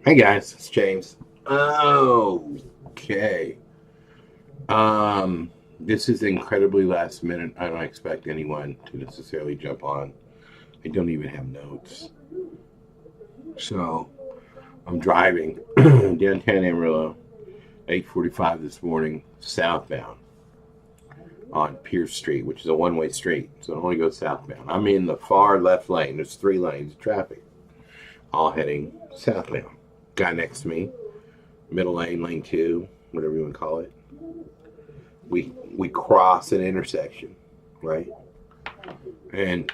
Hey guys, it's James. Okay. This is incredibly last minute. I don't expect anyone to necessarily jump on. I don't even have notes. So I'm driving downtown Amarillo, 8:45 this morning, southbound on Pierce Street, which is a one-way street. So it only goes southbound. I'm in the far left lane. There's three lanes of traffic, all heading southbound. Guy next to me, middle lane, lane two, whatever you want to call it. We cross an intersection, right? And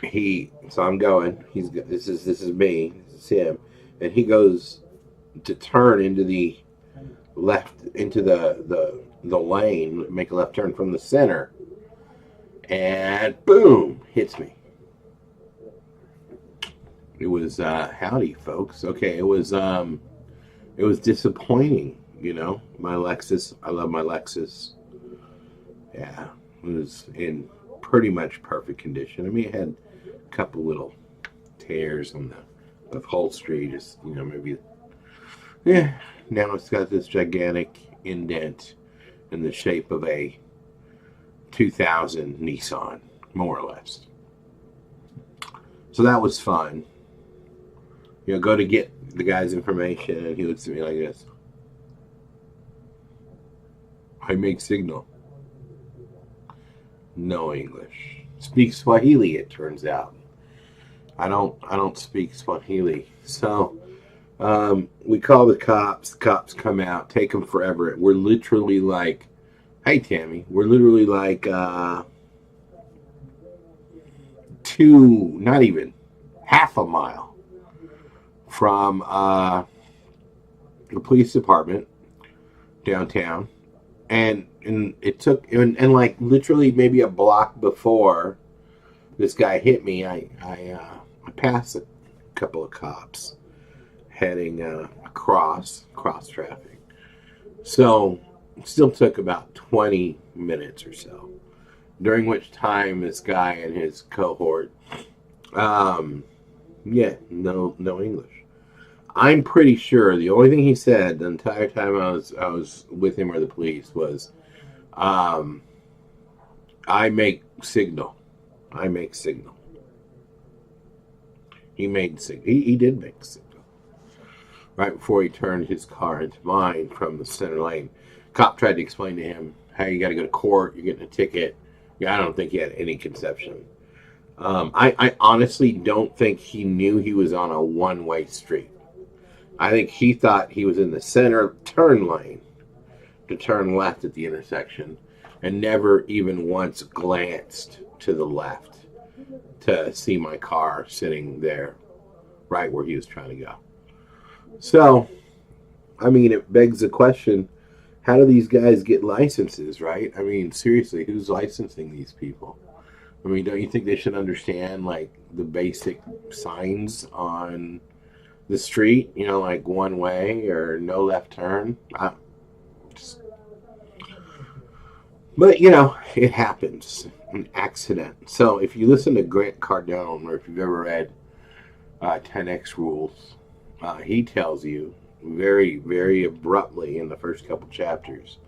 so I'm going. This is me. This is him, and he goes to turn into the left into the lane, make a left turn from the center, and boom, hits me. It was howdy, folks. Okay, it was disappointing. My Lexus. I love my Lexus. Yeah, it was in pretty much perfect condition. I mean, it had a couple little tears on the upholstery, just maybe. Yeah, now it's got this gigantic indent in the shape of a 2000 Nissan, more or less. So that was fun. Go to get the guy's information, and he looks at me like this. I make signal. No English. Speak Swahili, it turns out. I don't speak Swahili. So we call the cops. The cops come out, take them forever. We're literally like, hey Tammy, we're literally like not even half a mile from the police department downtown, and it took and like literally maybe a block before this guy hit me. I passed a couple of cops heading across traffic, so it still took about 20 minutes or so, during which time this guy and his cohort, yeah, no English. I'm pretty sure the only thing he said the entire time I was with him or the police was, um, "I make signal. I make signal." He made signal. He did make signal right before he turned his car into mine from the center lane. Cop tried to explain to him, "Hey, you got to go to court. You're getting a ticket." Yeah, I don't think he had any conception. I honestly don't think he knew he was on a one-way street. I think he thought he was in the center turn lane to turn left at the intersection, and never even once glanced to the left to see my car sitting there right where he was trying to go. So, I mean, it begs the question, how do these guys get licenses, right? I mean, seriously, who's licensing these people? I mean, don't you think they should understand, like, the basic signs on the street, like one way or no left turn? Just, but, it happens. An accident. So if you listen to Grant Cardone, or if you've ever read 10X Rules, he tells you very, very abruptly in the first couple chapters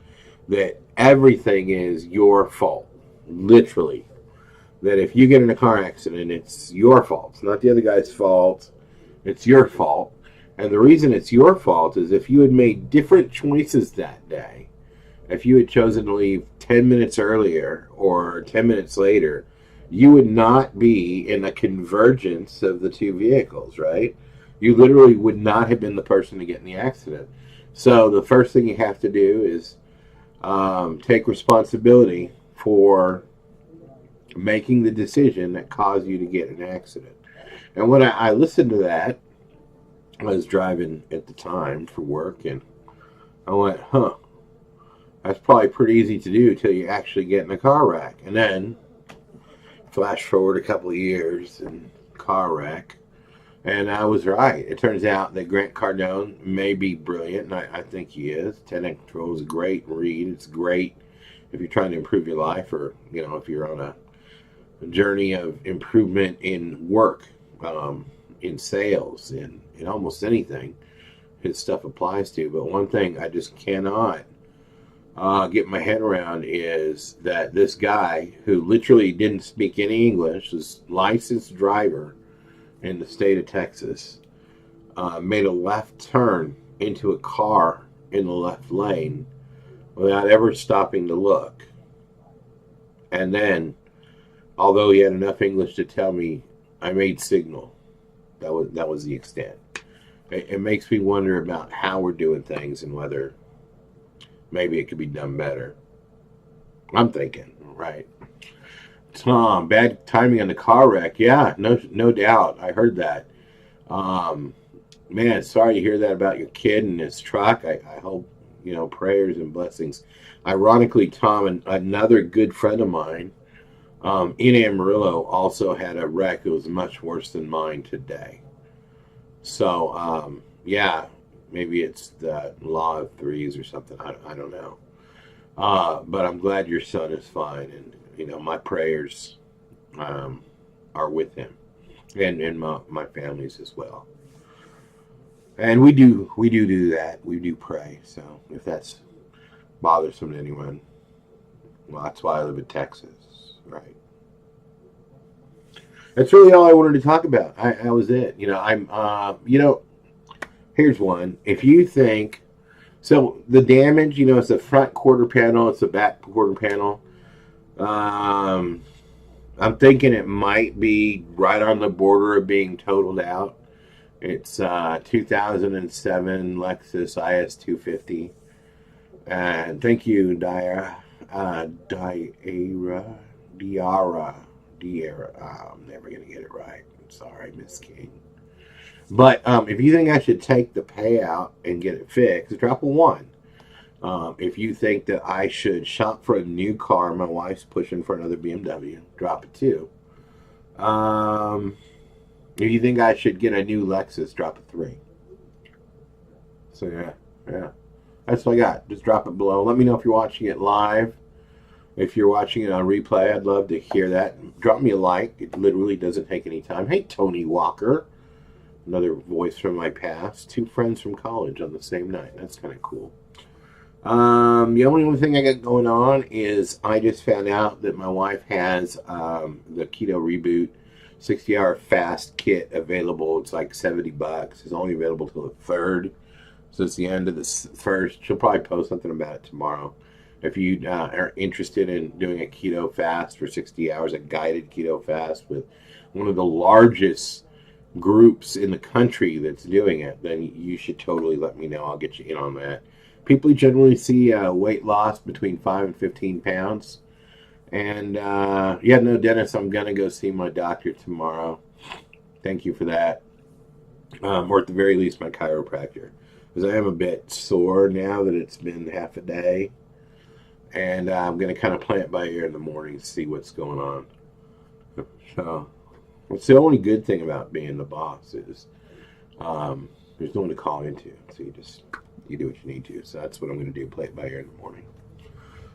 that everything is your fault. Literally. That if you get in a car accident, it's your fault. It's not the other guy's fault. It's your fault. And the reason it's your fault is if you had made different choices that day, if you had chosen to leave 10 minutes earlier or 10 minutes later, you would not be in a convergence of the two vehicles, right? You literally would not have been the person to get in the accident. So the first thing you have to do is take responsibility for making the decision that caused you to get in an accident. And when I listened to that, I was driving at the time for work, and I went, huh, that's probably pretty easy to do until you actually get in a car wreck. And then flash forward a couple of years and car wreck. And I was right. It turns out that Grant Cardone may be brilliant, and I think he is. 10X Control is a great read. It's great if you're trying to improve your life, or if you're on a journey of improvement in work, in sales, in almost anything. his stuff applies to. But one thing I just cannot get my head around is that this guy who literally didn't speak any English, was licensed driver in the state of Texas, made a left turn into a car in the left lane without ever stopping to look. And then, although he had enough English to tell me, I made signal. That was the extent. It makes me wonder about how we're doing things and whether maybe it could be done better. I'm thinking, right? Tom, bad timing on the car wreck. Yeah, no doubt. I heard that. Man, sorry to hear that about your kid and his truck. I hope, prayers and blessings. Ironically, Tom, another good friend of mine in Amarillo, also had a wreck that was much worse than mine today. So, yeah, maybe it's the law of threes or something. I don't know. But I'm glad your son is fine. And, my prayers are with him and my family's as well. And we do that. We do pray. So if that's bothersome to anyone, well, that's why I live in Texas, right? That's really all I wanted to talk about. That was it. Here's one. If you think, so the damage, it's the front quarter panel, it's the back quarter panel. I'm thinking it might be right on the border of being totaled out. It's 2007 Lexus IS 250. And thank you, Diara. I'm never going to get it right. I'm sorry, Miss King. But if you think I should take the payout and get it fixed, drop a 1. If you think that I should shop for a new car, my wife's pushing for another BMW, drop a 2. If you think I should get a new Lexus, drop a 3. So yeah. That's what I got. Just drop it below. Let me know if you're watching it live. If you're watching it on replay, I'd love to hear that. Drop me a like. It literally doesn't take any time. Hey, Tony Walker. Another voice from my past. 2 friends from college on the same night. That's kind of cool. The only other thing I got going on is I just found out that my wife has the Keto Reboot 60-hour fast kit available. It's like $70. It's only available till the 3rd. So it's the end of the 1st. She'll probably post something about it tomorrow. If you are interested in doing a keto fast for 60 hours, a guided keto fast with one of the largest groups in the country that's doing it, then you should totally let me know. I'll get you in on that. People generally see weight loss between 5 and 15 pounds. And, Dennis, I'm going to go see my doctor tomorrow. Thank you for that. Or at the very least, my chiropractor. Because I am a bit sore now that it's been half a day. And I'm going to kind of play it by ear in the morning to see what's going on. So, it's the only good thing about being the boss is there's no one to call into. So you do what you need to. So that's what I'm going to do, play it by ear in the morning.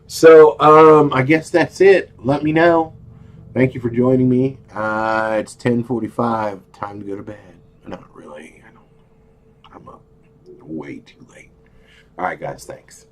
So, I guess that's it. Let me know. Thank you for joining me. It's 10:45. Time to go to bed. Not really. I'm up way too late. All right, guys. Thanks.